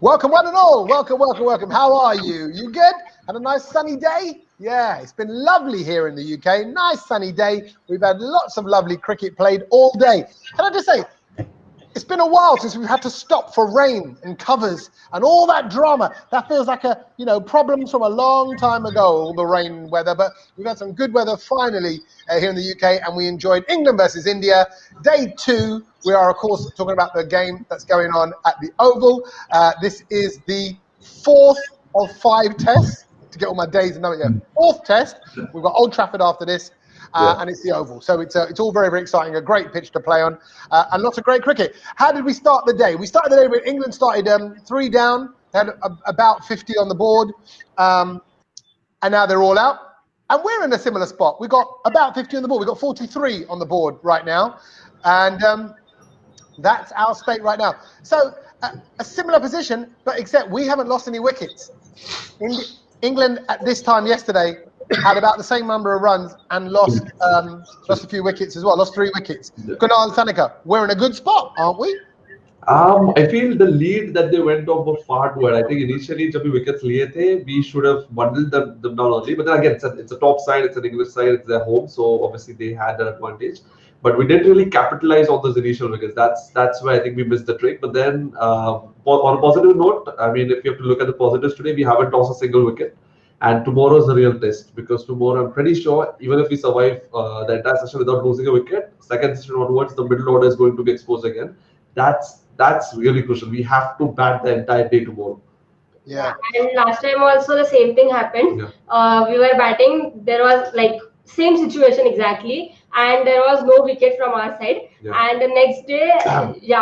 Welcome, one and all. Welcome, welcome, welcome. How are you? You good? Had a nice sunny day? Yeah, it's been lovely here in the UK. Nice sunny day. We've had lots of lovely cricket played all day. Can I just say, it's been a while since we've had to stop for rain and covers and all that drama. That feels like problems from a long time ago, all the rain weather. But we've had some good weather finally here in the UK, and we enjoyed England versus India. Day 2, we are, of course, talking about the game that's going on at the Oval. This is the 4th of 5 tests, to get all my days and numbers. Yeah, 4th test. We've got Old Trafford after this. And it's the Oval. So it's all very, very exciting, a great pitch to play on, and lots of great cricket. How did we start the day? We started the day with England started 3 down, had about 50 on the board, and now they're all out. And we're in a similar spot. We've got about 50 on the board. We've got 43 on the board right now, and that's our state right now. So a similar position, but except we haven't lost any wickets. England at this time yesterday had about the same number of runs and lost a few wickets as well. Lost 3 wickets. Kunal and Sanika, we're in a good spot, aren't we? I feel the lead that they went off was far too high. I think initially, जब भी wickets लिए थे, we should have bundled them down early. But then again, it's a top side, it's an English side, it's their home, so obviously they had an advantage. But we didn't really capitalize on those initial wickets. That's where I think we missed the trick. But then, on a positive note, I mean, if you have to look at the positives today, we haven't lost a single wicket. And tomorrow is the real test, because tomorrow I'm pretty sure even if we survive the entire session without losing a wicket, second session onwards the middle order is going to be exposed again. That's really crucial. We have to bat the entire day tomorrow. Yeah. And last time also the same thing happened. Yeah. We were batting. There was like same situation exactly, and there was no wicket from our side. Yeah. And the next day,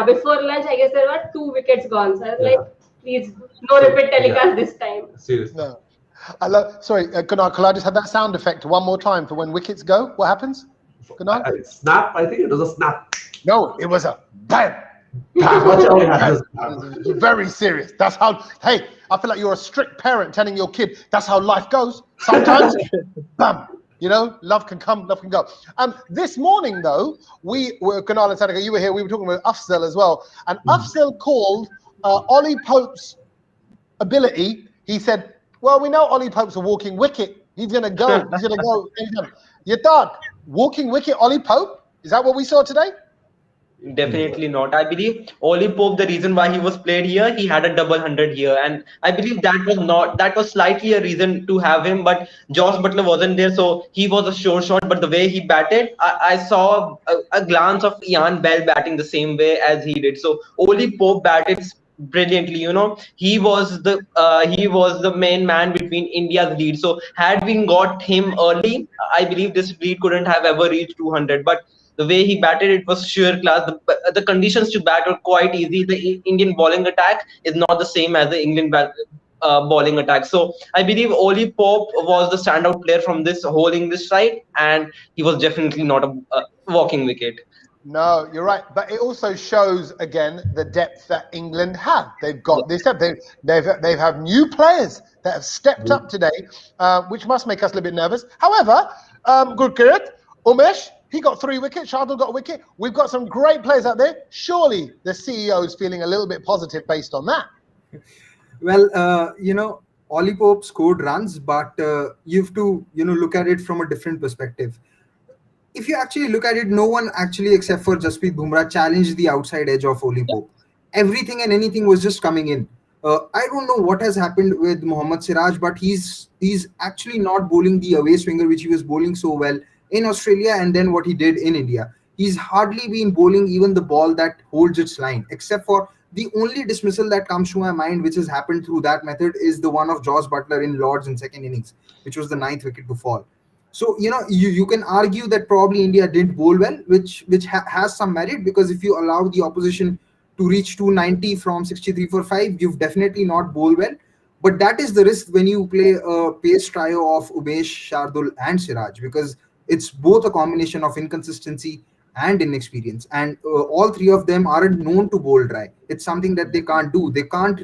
before lunch, I guess there were 2 wickets gone. So I was like, please, no repeat telecast this time. Seriously. No. Sorry, Kunal, could I just have that sound effect one more time for when wickets go? What happens? Kunal? Snap, I think it was a snap. No, it was a bam. Very serious. That's how, hey, I feel like you're a strict parent telling your kid that's how life goes. Sometimes, bam. You know, love can come, love can go. This morning, though, we were, Kunal and Sanika, you were here, we were talking about Afzal as well. And Afzal called Ollie Pope's ability. He said, well, we know Ollie Pope's a walking wicket. He's going to go. He's going to go. You thought, walking wicket Ollie Pope? Is that what we saw today? Definitely not. I believe Ollie Pope, the reason why he was played here, he had a double 100 here. And I believe that was slightly a reason to have him. But Josh Butler wasn't there, so he was a sure shot. But the way he batted, I saw a glance of Ian Bell batting the same way as he did. So Ollie Pope batted brilliantly. He was the main man between India's lead. So had we got him early, I believe this lead couldn't have ever reached 200. But the way he batted, it was sheer class. The conditions to bat were quite easy. The Indian bowling attack is not the same as the England bowling attack. So I believe Ollie Pope was the standout player from this whole English side, and he was definitely not a walking wicket. No, you're right. But it also shows, again, the depth that England have. They've got this depth. They've have new players that have stepped up today, which must make us a little bit nervous. However, good cricket. Umesh, he got 3 wickets. Shardul got a wicket. We've got some great players out there. Surely the CEO is feeling a little bit positive based on that. Well, Ollie Pope scored runs, but you have to, look at it from a different perspective. If you actually look at it, no one actually, except for Jasprit Bumrah, challenged the outside edge of Ollie Pope. Everything and anything was just coming in. I don't know what has happened with Mohammad Siraj, but he's actually not bowling the away swinger, which he was bowling so well in Australia, and then what he did in India. He's hardly been bowling even the ball that holds its line, except for the only dismissal that comes to my mind, which has happened through that method, is the one of Josh Butler in Lords in second innings, which was the 9th wicket to fall. So, you can argue that probably India did bowl well, which has some merit, because if you allow the opposition to reach 290 from 63 for 5, you've definitely not bowled well. But that is the risk when you play a pace trio of Umesh, Shardul and Siraj, because it's both a combination of inconsistency and inexperience. And all 3 of them aren't known to bowl dry. It's something that they can't do. They can't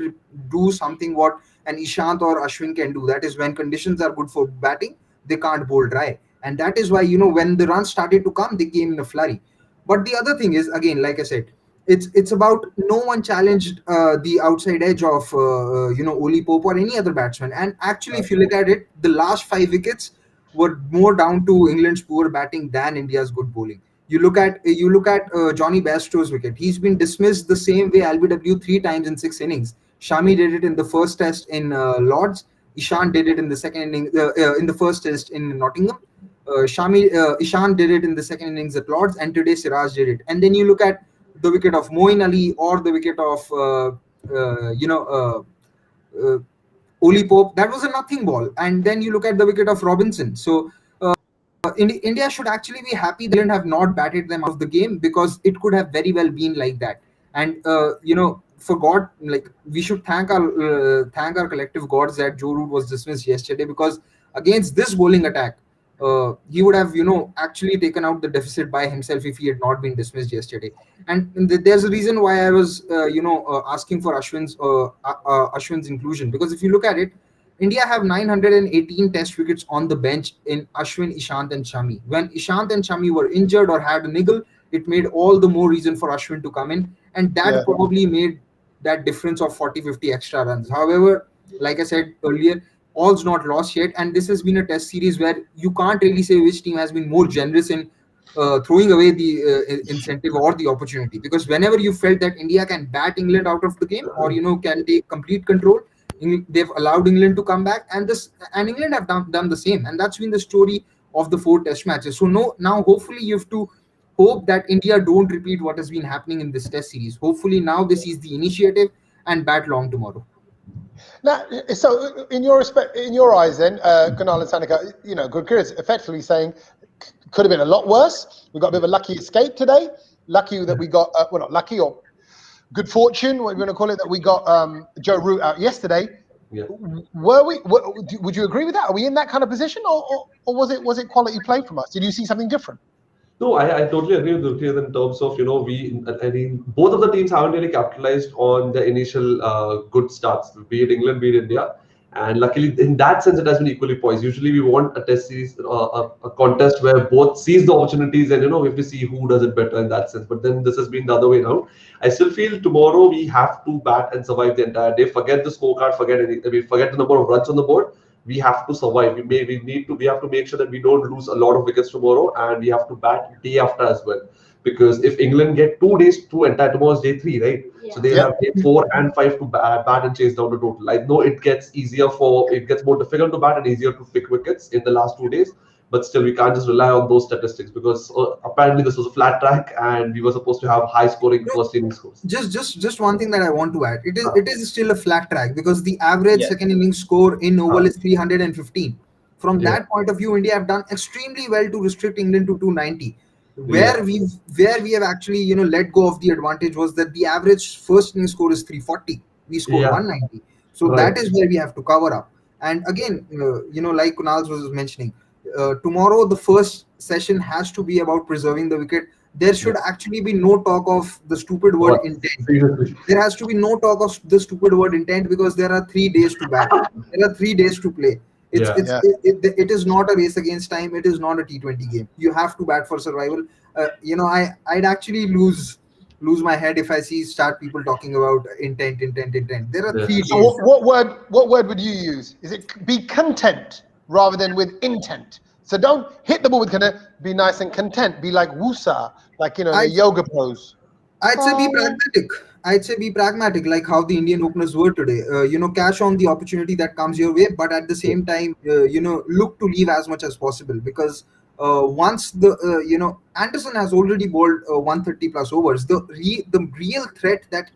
do something what an Ishant or Ashwin can do. That is, when conditions are good for batting, they can't bowl dry. And that is why, when the runs started to come, they came in a flurry. But the other thing is, again, like I said, it's about no one challenged the outside edge of Oli Pope or any other batsman. And actually, if you look at it, the last 5 wickets were more down to England's poor batting than India's good bowling. You look at Johnny Bairstow's wicket. He's been dismissed the same way LBW 3 times in 6 innings. Shami did it in the first test in Lords. Ishan did it in the second inning in the first test in Nottingham. Ishan did it in the second innings at Lords, and today Siraj did it. And then you look at the wicket of Moeen Ali or the wicket of uh, Oli Pope. That was a nothing ball. And then you look at the wicket of Robinson. So India should actually be happy they didn't have not batted them out of the game, because it could have very well been like that. And for God, like, we should thank our collective gods that Joe Root was dismissed yesterday, because against this bowling attack, he would have actually taken out the deficit by himself if he had not been dismissed yesterday. And there's a reason why I was asking for Ashwin's inclusion, because if you look at it, India have 918 test wickets on the bench in Ashwin, Ishant and Shami. When Ishant and Shami were injured or had a niggle, it made all the more reason for Ashwin to come in, and that probably made that difference of 40-50 extra runs. However, like I said earlier, all's not lost yet, and this has been a test series where you can't really say which team has been more generous in throwing away the incentive or the opportunity, because whenever you felt that India can bat England out of the game, or can take complete control, they've allowed England to come back, and England have done the same, and that's been the story of the 4 test matches. So now hopefully you have to hope that India don't repeat what has been happening in this test series. Hopefully now they seize the initiative and bat long tomorrow. Now, so in your eyes, then, Kunal and Sanika, Gurkir is effectively saying could have been a lot worse. We got a bit of a lucky escape today. Lucky that we got, well, not lucky, or good fortune, what we're going to call it, that we got Joe Root out yesterday. Yeah. Would you agree with that? Are we in that kind of position, or was it quality play from us? Did you see something different? No, I totally agree with Gurpreet in terms of, I mean, both of the teams haven't really capitalized on the initial good starts, be it England, be it India. And luckily, in that sense, it has been equally poised. Usually, we want a test series, a contest where both seize the opportunities, and we have to see who does it better in that sense. But then this has been the other way around. I still feel tomorrow we have to bat and survive the entire day. Forget the scorecard, forget the number of runs on the board. We have to survive. We have to make sure that we don't lose a lot of wickets tomorrow, and we have to bat day after as well. Because if England get 2 days to entire, tomorrow's day 3, right? Yeah. So they have day 4 and 5 to bat and chase down the total. I know it gets more difficult to bat and easier to pick wickets in the last 2 days, but still we can't just rely on those statistics, because apparently this was a flat track and we were supposed to have high scoring first inning scores. Just one thing that I want to add. It is still a flat track, because the average second inning score in Oval is 315. From that point of view, India have done extremely well to restrict England to 290. Where we have actually let go of the advantage was that the average first inning score is 340. We scored 190. So that is where we have to cover up. And again, like Kunal was mentioning, tomorrow the first session has to be about preserving the wicket. There should actually be no talk of the stupid word intent. There has to be no talk of the stupid word intent, because there are 3 days to bat. There are 3 days to play. It is not a race against time. It is not a T20 game. You have to bat for survival. I'd actually lose my head if I start people talking about intent. There are 3 days. So what word would you use? Is it be content rather than with intent? So don't hit the ball with be nice and content. Be like wusa, like the yoga pose. I'd say be pragmatic. Like how the Indian openers were today. Cash on the opportunity that comes your way, but at the same time, look to leave as much as possible, because once the Anderson has already bowled 130 plus overs. The real threat that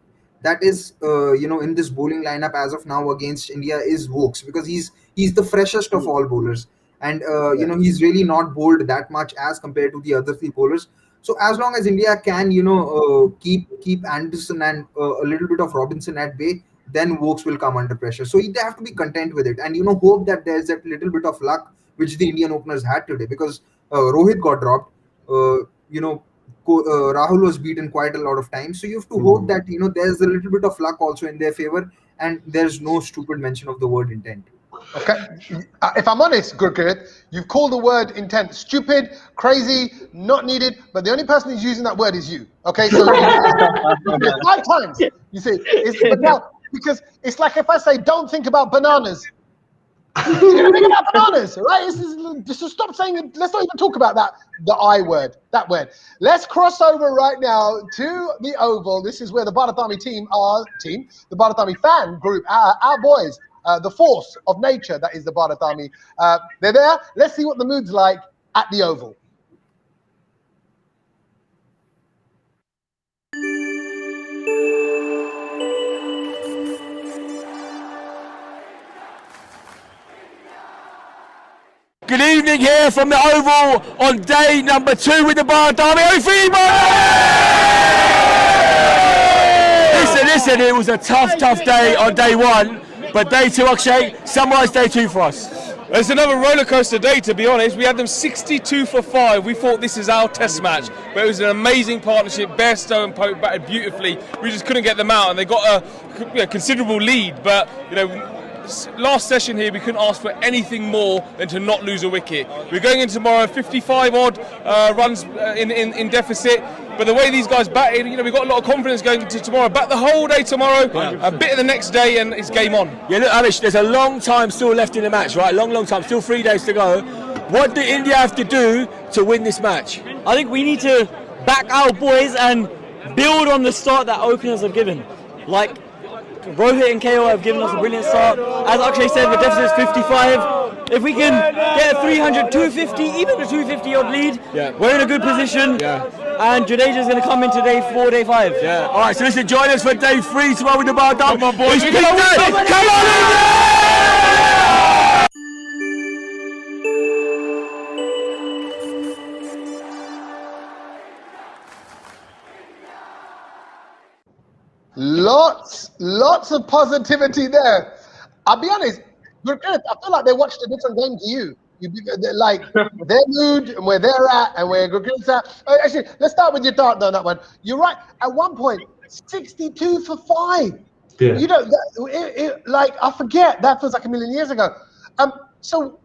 is in this bowling lineup as of now against India is Vokes, because he's the freshest of all bowlers, and he's really not bowled that much as compared to the other 3 bowlers. So as long as India can, keep Anderson and a little bit of Robinson at bay, then Vokes will come under pressure. So they have to be content with it, and hope that there's that little bit of luck which the Indian openers had today, because Rohit got dropped. Rahul was beaten quite a lot of times. So you have to hope that there's a little bit of luck also in their favor, and there's no stupid mention of the word intent. Okay, if I'm honest, Gurkrit, you've called the word intent stupid, crazy, not needed, but the only person who's using that word is you. Okay, so you say it 5 times. You see, but now because it's like if I say don't think about bananas. You're gonna think about bananas, right? Just stop saying it. Let's not even talk about that. The I word, that word. Let's cross over right now to the Oval. This is where the Bharat Army team, the Bharat Army fan group, our boys, the force of nature that is the Bharat Army. They're there. Let's see what the mood's like at the Oval. Good evening here from the Oval on day number 2 with the Bharat Army. Listen, it was a tough day on day 1, but day 2, Akshay, summarise day 2 for us. It's another rollercoaster day, to be honest. We had them 62 for 5. We thought this is our test match, but it was an amazing partnership. Bairstow and Pope batted beautifully. We just couldn't get them out, and they got a considerable lead, but last session here, we couldn't ask for anything more than to not lose a wicket. We're going in tomorrow, 55 odd runs in deficit. But the way these guys batted, we've got a lot of confidence going into tomorrow. Bat the whole day tomorrow, a bit of the next day, and it's game on. Yeah, look, Alish, there's a long time still left in the match, right? Long time, still 3 days to go. What do India have to do to win this match? I think we need to back our boys and build on the start that openers have given. Like, Rohit and KO have given us a brilliant start. As Akshay said, the deficit is 55. If we can get a 300, 250, even a 250 odd lead, we're in a good position. And Jadeja is going to come into day 4, day 5. Yeah. All right, so listen, join us for day 3 tomorrow with the Bharat Army. Come on, boys. Come on, India! Lots of positivity there. I'll be honest, I feel like they watched a different game to you. Like their mood and where they're at and where Gurkrit's at. Actually, let's start with your thought on that one. You're right. At one point, 62 for 5. Yeah. Like I forget. That feels like a million years ago. So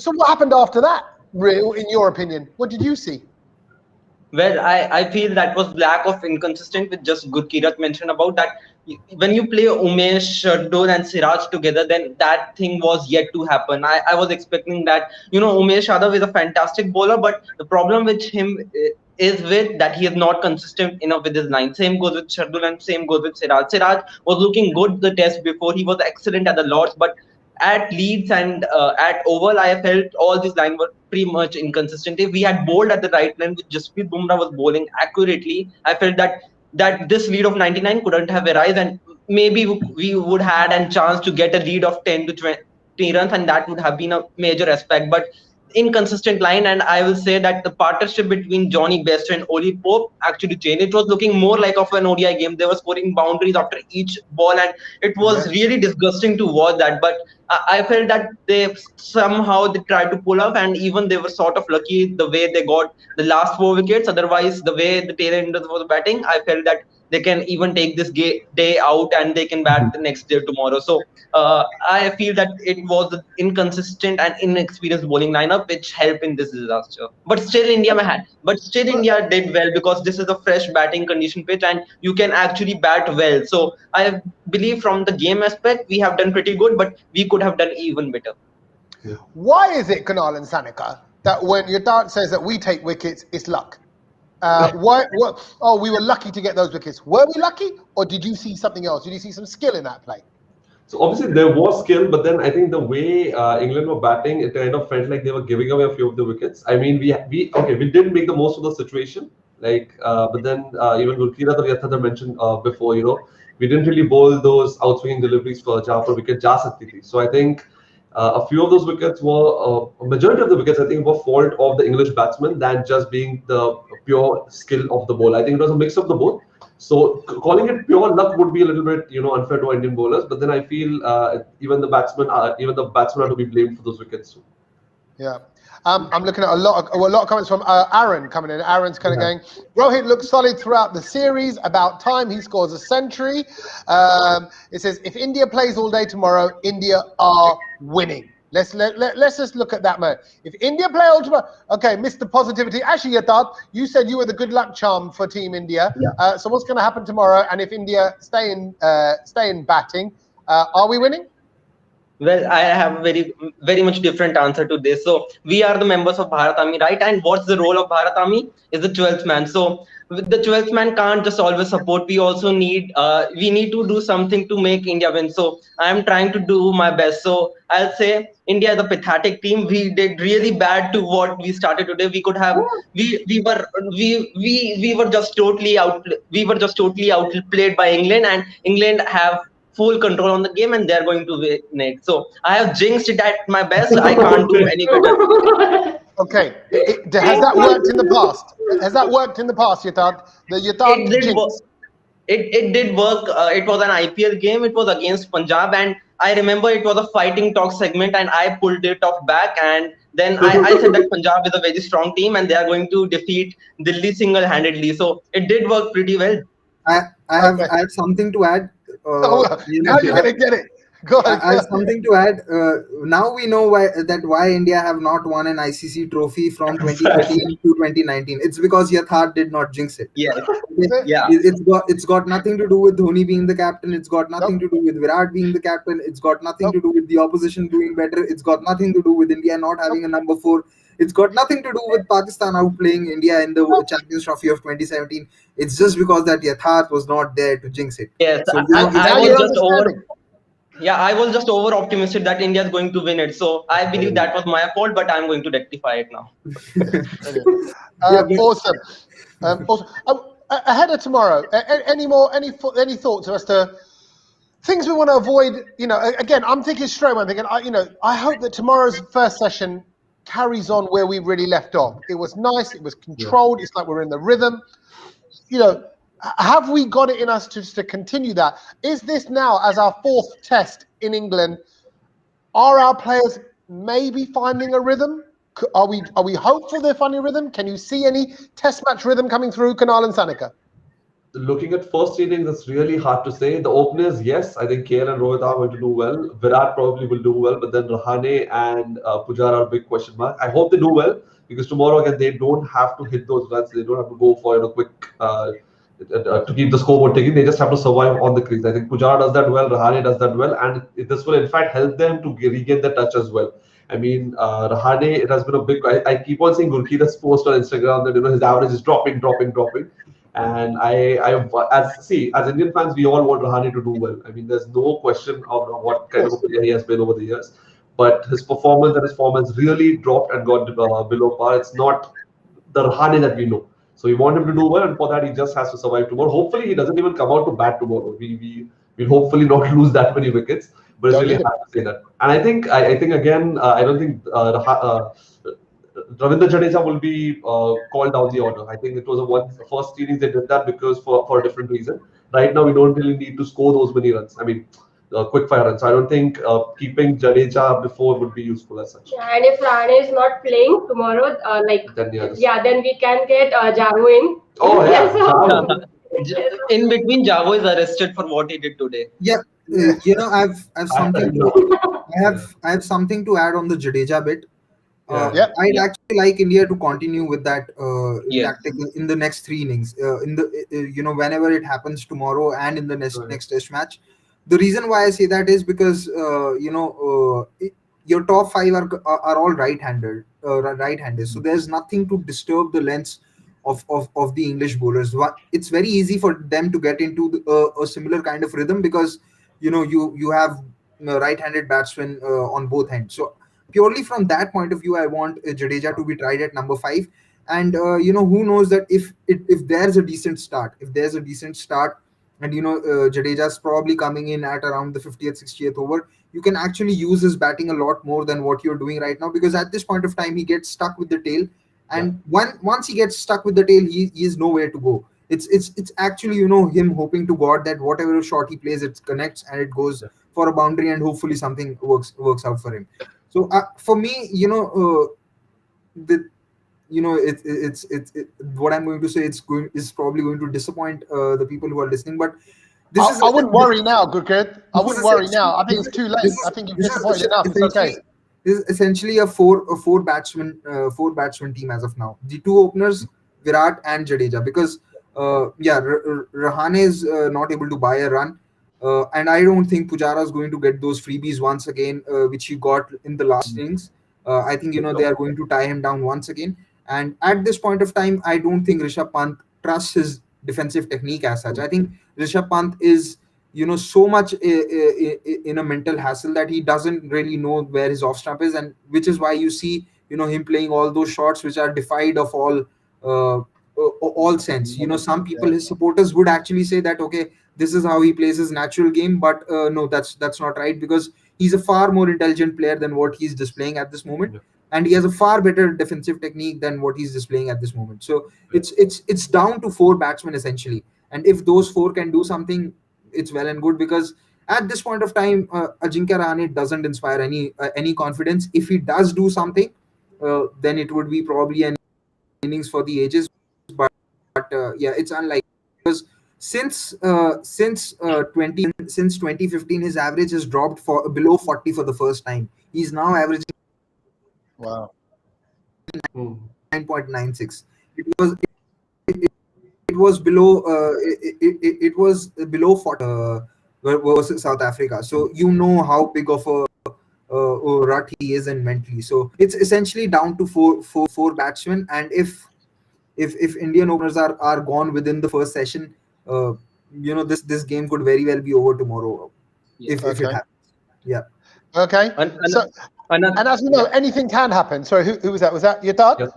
what happened after that? In your opinion, what did you see? Well, I feel that was lack of inconsistent with just Gurkirat mentioned about that. When you play Umesh, Shardul and Siraj together, then that thing was yet to happen. I was expecting that, Umesh Yadav is a fantastic bowler, but the problem with him is with that he is not consistent enough with his line. Same goes with Shardul and same goes with Siraj. Siraj was looking good the test before. He was excellent at the Lords, but at Leeds and at Oval, I felt all these lines were pretty much inconsistent. If we had bowled at the right line, with Jasprit Bumrah was bowling accurately, I felt that this lead of 99 couldn't have arisen, and maybe we would had a chance to get a lead of 10 to 20 runs, and that would have been a major aspect. But inconsistent line, and I will say that the partnership between Johnny Bairstow and Oli Pope actually changed. It was looking more like of an ODI game. They were scoring boundaries after each ball, and it was really disgusting to watch that. But I felt that they somehow tried to pull off, and even they were sort of lucky the way they got the last 4 wickets. Otherwise, the way the tail enders was batting, I felt that they can even take this day out and they can bat the next day tomorrow. So I feel that it was the inconsistent and inexperienced bowling lineup which helped in this disaster. But still India did well because this is a fresh batting condition pitch and you can actually bat well. So I believe from the game aspect, we have done pretty good, but we could have done even better. Yeah. Why is it, Kunal and Sanika, that when your dad says that we take wickets, it's luck? We were lucky to get those wickets. Were we lucky, or did you see something else? Did you see some skill in that play? So obviously there was skill, but then I think the way England were batting, it kind of felt like they were giving away a few of the wickets. I mean, we didn't make the most of the situation. But then even Gurkirat or Yatadar mentioned before, we didn't really bowl those outswinging deliveries for Jafar wicket ja sakti thi. So I think a few of those wickets were, a majority of the wickets I think were fault of the English batsmen than just being the pure skill of the bowler. I think it was a mix of the both. So calling it pure luck would be a little bit, unfair to Indian bowlers. But then I feel even the batsmen are to be blamed for those wickets too. Yeah. I'm looking at a lot of comments from Aaron coming in. Aaron's kind of going, Rohit looks solid throughout the series. About time he scores a century. It says, if India plays all day tomorrow, India are winning. Let's just look at that, man. If India play all tomorrow, okay, Mr. Positivity. Actually, Yatharth, you said you were the good luck charm for Team India. Yeah. So what's going to happen tomorrow? And if India stay in batting, are we winning? Well, I have a very much different answer to this. So we are the members of Bharat Army, right? And what's the role of Bharat Army? Is the 12th man. So the 12th man can't just always support. We also need to do something to make India win. So I am trying to do my best. So I'll say India is a pathetic team. We did really bad to what we started today. We could have we were just totally outplayed by England, and England have full control on the game, and they're going to win it. So I have jinxed it at my best. I can't do any better. Okay. Has that worked in the past? Has that worked in the past, Yatharth? The Yatharth jinx? It did work. It was an IPL game. It was against Punjab, and I remember it was a fighting talk segment, and I pulled it off back, and then I said that Punjab is a very strong team, and they are going to defeat Delhi single-handedly. So it did work pretty well. I have something to add. Now you're going to get it. Go ahead. I have something to add. Now we know why India have not won an ICC trophy from 2013 to 2019. It's because Yatharth did not jinx it. Yeah. It's got nothing to do with Dhoni being the captain. It's got nothing to do with Virat being the captain. It's got nothing to do with the opposition doing better. It's got nothing to do with India not having a number 4. It's got nothing to do with Pakistan outplaying India in the Champions Trophy of 2017. It's just because that Yatharth was not there to jinx it. Yes, So, I was just over optimistic that India is going to win it. So I believe that was my fault, but I'm going to rectify it now. Awesome. Ahead of tomorrow, any thoughts as to things we want to avoid? Again, I'm thinking straight away. I'm thinking, I hope that tomorrow's first session carries on where we really left off. It was nice. It was controlled. It's like we're in the rhythm. Have we got it in us to continue that? Is this now, as our 4th test in England, are our players maybe finding a rhythm? Are we hopeful they're finding a rhythm? Can you see any test match rhythm coming through, Kunal and Sanika? Looking at first innings, it's really hard to say. The openers, yes, I think KL and Rohit are going to do well. Virat probably will do well, but then Rahane and Pujara are a big question mark. I hope they do well, because tomorrow again they don't have to hit those runs. They don't have to go for a quick to keep the scoreboard ticking. They just have to survive on the crease. I think Pujara does that well, Rahane does that well, and this will in fact help them to regain the touch as well. I mean, Rahane, it has been a big. I keep on seeing Gurkeet's post on Instagram that his average is dropping. And as Indian fans, we all want Rahane to do well. I mean, there's no question of what kind of a player he has been over the years. But his performance and his form has really dropped and got below par. It's not the Rahane that we know. So we want him to do well, and for that he just has to survive tomorrow. Hopefully he doesn't even come out to bat tomorrow. We'll hopefully not lose that many wickets. But it's really hard to say that. And I think again, I don't think Ravindra Jadeja will be called down the order. I think it was the first innings they did that because for a different reason. Right now we don't really need to score those many runs. I mean, quick fire runs. So I don't think keeping Jadeja before would be useful as such. Yeah, and if Rane is not playing tomorrow, then we can get Javo in. Oh yeah. In between, Javo is arrested for what he did today. Yeah. I have something to add on the Jadeja bit. I'd actually like India to continue with that tactic in the next 3 innings. Whenever it happens tomorrow and in the next test match. The reason why I say that is because your top 5 are all right-handed. So there's nothing to disturb the lengths of the English bowlers. It's very easy for them to get into a similar kind of rhythm because you have right-handed batsmen on both ends. So purely from that point of view, I want Jadeja to be tried at number 5. And who knows that if there's a decent start, and Jadeja's probably coming in at around the 50th, 60th over, you can actually use his batting a lot more than what you're doing right now, because at this point of time he gets stuck with the tail, and once he gets stuck with the tail, he is nowhere to go. It's actually him hoping to God that whatever shot he plays, it connects and it goes for a boundary, and hopefully something works out for him. So for me, the what I'm going to say, is probably going to disappoint the people who are listening, but I wouldn't worry now, Gurkit. I wouldn't worry now. I think it's too late. This, I think you've this disappointed is enough. It's okay. this is essentially a four batsman team as of now. The two openers, Virat and Jadeja, because Rahane is not able to buy a run, and I don't think Pujara is going to get those freebies once again, which he got in the last innings. I think they are going to tie him down once again. And at this point of time, I don't think Rishabh Pant trusts his defensive technique as such. I think Rishabh Pant is so much in a mental hassle that he doesn't really know where his off stump is, and which is why you see him playing all those shots which are defied of all sense. Some people, his supporters, would actually say that okay, this is how he plays his natural game, but no, that's not right, because he's a far more intelligent player than what he's displaying at this moment, and he has a far better defensive technique than what he's displaying at this moment. So it's down to four batsmen essentially, and if those four can do something, it's well and good, because at this point of time, Ajinkya Rahane doesn't inspire any confidence. If he does do something, then it would be probably an innings for the ages. But it's unlikely, because since 2015, his average has dropped for below 40 for the first time. He's now averaging 9.96. It was below it was below 40 versus South Africa. So how big of a rut he is and mentally. So it's essentially down to four batsmen, and if Indian openers are gone within the first session, this game could very well be over tomorrow if it happens. Yeah. Okay. And as we know, anything can happen. Sorry, who was that? Was that your dad?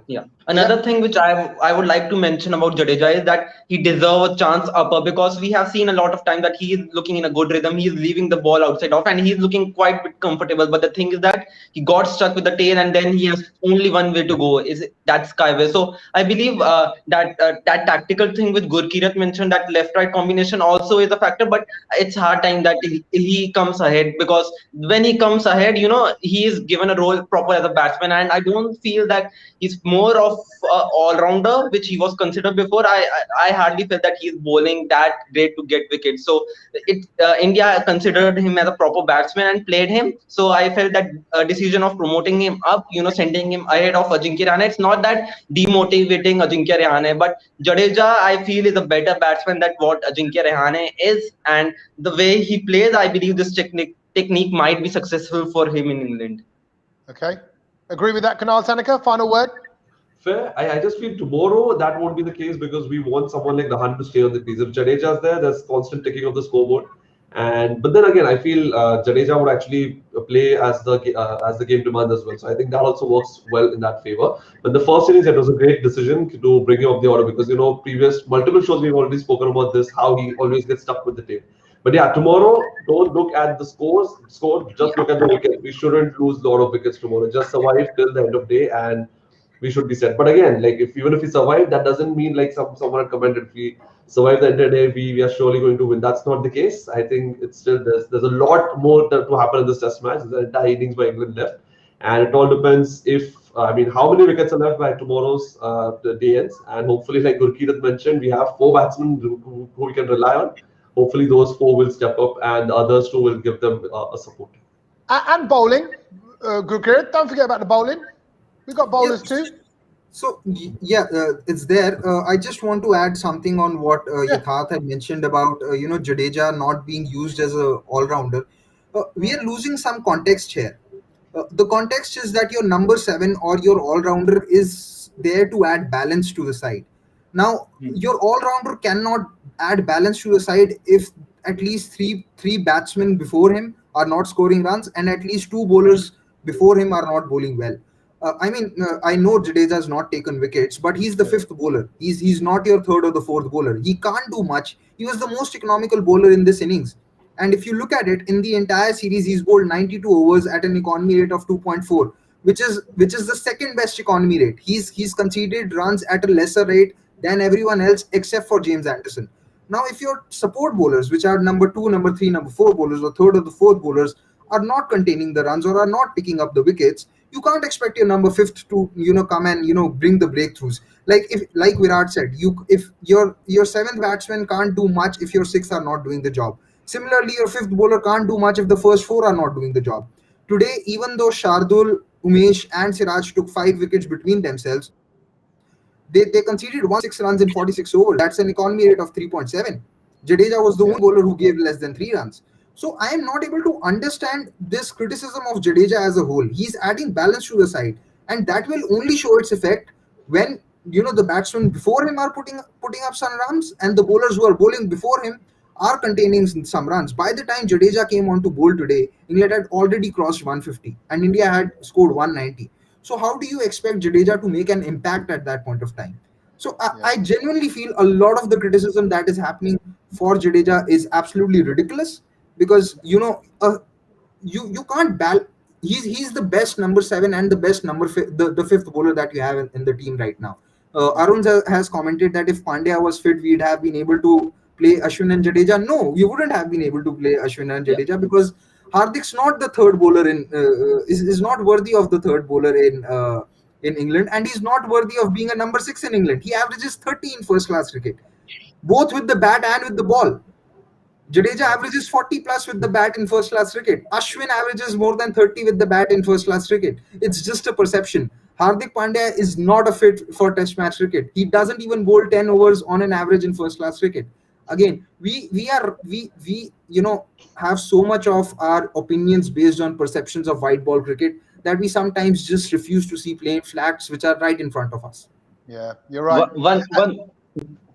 Yeah. Another thing which I would like to mention about Jadeja is that he deserves a chance upper, because we have seen a lot of time that he is looking in a good rhythm. He is leaving the ball outside off and he's looking quite bit comfortable. But the thing is that he got stuck with the tail, and then he has only one way to go, is that skyway. So I believe that tactical thing with Gurkirat mentioned, that left-right combination also is a factor, but it's hard time that he comes ahead, because when he comes ahead, he is given a role proper as a batsman, and I don't feel that he's more of all-rounder, which he was considered before. I hardly felt that he's bowling that great to get wickets. So India considered him as a proper batsman and played him. So I felt that decision of promoting him up, sending him ahead of Ajinkya Rahane, it's not that demotivating Ajinkya Rahane, but Jadeja, I feel, is a better batsman than what Ajinkya Rahane is, and the way he plays, I believe this technique might be successful for him in England. Okay. Agree with that, Kunal Tanaka? Final word? Fair. I just feel tomorrow that won't be the case, because we want someone like Rahane to stay on the crease. If Jadeja's there, there's constant ticking of the scoreboard. But then again, I feel Jadeja would actually play as the game demands as well. So I think that also works well in that favor. But the first innings, it was a great decision to bring him up the order, because previous multiple shows we've already spoken about this, how he always gets stuck with the tail. But yeah, tomorrow, don't look at the score. Just look at the wickets. We shouldn't lose a lot of wickets tomorrow. Just survive till the end of the day, and we should be set. But again, like even if we survive, that doesn't mean like someone had commented, if we survive the entire day, we are surely going to win. That's not the case. I think it's still there's a lot more to happen in this Test match. There's an entire innings by England left, and it all depends if how many wickets are left by tomorrow's the day ends. And hopefully, like Gurkirat mentioned, we have four batsmen who we can rely on. Hopefully, those four will step up, and the others two will give them a support. And bowling, Gurkirat. Don't forget about the bowling. We've got bowlers too. So it's there. I just want to add something on what Yatharth had mentioned about Jadeja not being used as a all-rounder. We are losing some context here. The context is that your number 7 or your all-rounder is there to add balance to the side. Now, your all-rounder cannot add balance to the side if at least three batsmen before him are not scoring runs, and at least 2 bowlers before him are not bowling well. I know Jadeja has not taken wickets, but he's the 5th bowler. He's not your 3rd or the 4th bowler. He can't do much. He was the most economical bowler in this innings. And if you look at it, in the entire series, he's bowled 92 overs at an economy rate of 2.4, which is the second best economy rate. He's conceded runs at a lesser rate than everyone else except for James Anderson. Now, if your support bowlers, which are number 2, number 3, number 4 bowlers, or 3rd or the 4th bowlers, are not containing the runs or are not picking up the wickets, you can't expect your number 5th to come and bring the breakthroughs. Like Virat said, if your 7th batsman can't do much if your 6th are not doing the job. Similarly, your 5th bowler can't do much if the first 4 are not doing the job. Today, even though Shardul, Umesh and Siraj took 5 wickets between themselves, they conceded 106 runs in 46 overs. That's an economy rate of 3.7. Jadeja was the only bowler who gave less than 3 runs. So I am not able to understand this criticism of Jadeja as a whole. He's adding balance to the side, and that will only show its effect when the batsmen before him are putting up some runs, and the bowlers who are bowling before him are containing some runs. By the time Jadeja came on to bowl today, England had already crossed 150 and India had scored 190. So how do you expect Jadeja to make an impact at that point of time? So I genuinely feel a lot of the criticism that is happening for Jadeja is absolutely ridiculous, because you can't he's the best number 7 and the best the 5th bowler that you have in the team right now. Arun has commented that if Pandya was fit, we'd have been able to play Ashwin and Jadeja. No, we wouldn't have been able to play Ashwin and Jadeja because Hardik's not the third bowler is not worthy of the third bowler in England, and he's not worthy of being a number 6 in England. He averages 30 in first class cricket, both with the bat and with the ball. Jadeja averages 40 plus with the bat in first class cricket. Ashwin averages more than 30 with the bat in first class cricket. It's just a perception. Hardik Pandya is not a fit for test match cricket. He doesn't even bowl 10 overs on an average in first class cricket. Again, we have so much of our opinions based on perceptions of white ball cricket that we sometimes just refuse to see plain facts which are right in front of us. Yeah, you're right.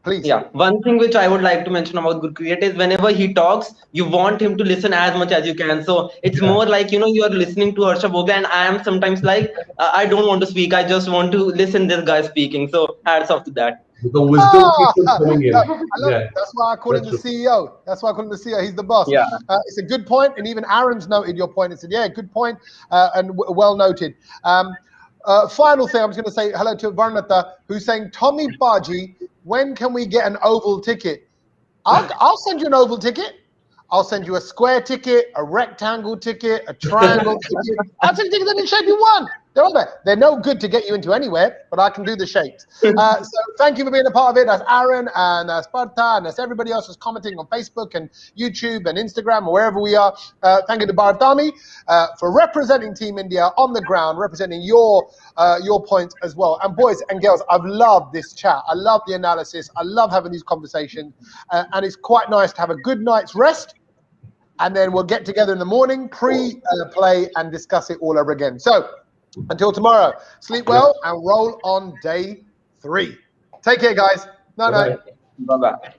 Please. Yeah, one thing which I would like to mention about good cricket is whenever he talks, you want him to listen as much as you can. So it's more like, you are listening to Harsha Bhogle, and I am sometimes like, I don't want to speak. I just want to listen this guy speaking. So hats off to that. The wisdom keeps coming in. That's why I call him the CEO. That's why I call him the CEO. He's the boss. Yeah. It's a good point, and even Aaron's noted your point and said, yeah, good point, and well noted. Final thing, I'm just going to say hello to Varnata, who's saying, Tommy Baji, when can we get an oval ticket? I'll send you an oval ticket. I'll send you a square ticket, a rectangle ticket, a triangle ticket. I'll send you tickets any shape you want. They're all there. They're no good to get you into anywhere, but I can do the shapes. So thank you for being a part of it. That's Aaron and Sparta, and that's everybody else who's commenting on Facebook and YouTube and Instagram or wherever we are. Thank you to Bharat Army for representing Team India on the ground, representing your points as well. And boys and girls, I've loved this chat. I love the analysis. I love having these conversations. And it's quite nice to have a good night's rest. And then we'll get together in the morning, pre-play, and discuss it all over again. So until tomorrow, sleep well and roll on day 3. Take care, guys. Night. Bye-bye.